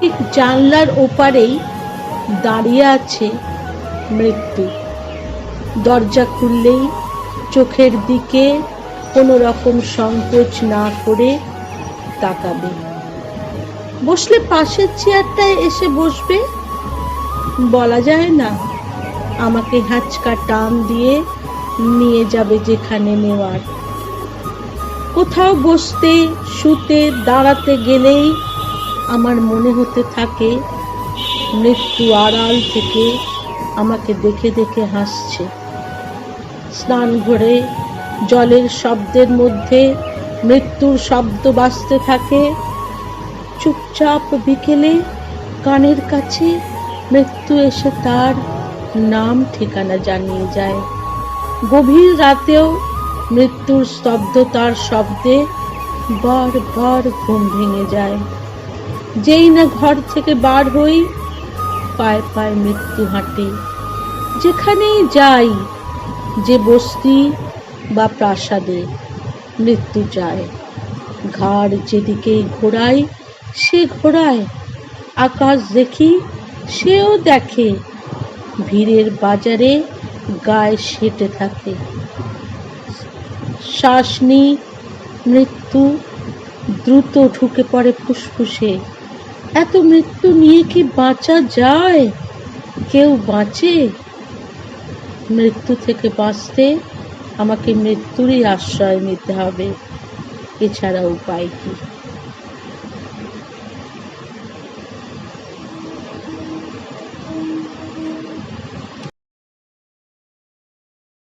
ঠিক জানলার ওপারেই দাঁড়িয়ে আছে মৃত্যু। দরজা খুললেই চোখের দিকে কোনো রকম সংকোচ না করে তাকাবে। বসলে পাশের চেয়ারটায় এসে বসবে। বলা যায় না, আমাকে হ্যাঁচকা টান দিয়ে নিয়ে যাবে যেখানে নেওয়ার। কোথাও বসতে, শুতে, দাঁড়াতে গেলেই আমার মনে হতে থাকে মৃত্যু আড়াল থেকে আমাকে দেখে দেখে হাসছে। স্নান ঘরে জলের শব্দের মধ্যে মৃত্যুর শব্দ বাজতে থাকে। চুপচাপ বিকেলে কানের কাছে মৃত্যু এসে তার নাম ঠিকানা জানিয়ে যায়। গভীর রাতেও মৃত্যুর স্তব্ধতার শব্দে বারবার ঘুম ভেঙে যায়। যেই না ঘর থেকে বার হই, পায়ে পায়ে মৃত্যু হাঁটে। যেখানেই যাই, যে বস্তি বা প্রাসাদে, মৃত্যু যায়। ঘাড় যেদিকেই ঘোরাই সে ঘোরায়, আকাশ দেখি সেও দেখে, ভিড়ের বাজারে গায়ে সেটে থাকে। শ্বাস নিই, মৃত্যু দ্রুত ঢুকে পড়ে ফুসফুসে। এত মৃত্যু নিয়ে কি বাঁচা যায়? কেউ বাঁচে? মৃত্যু থেকে বাঁচতে আমাকে মৃত্যুরই আশ্রয় নিতে হবে, এছাড়া উপায় কি?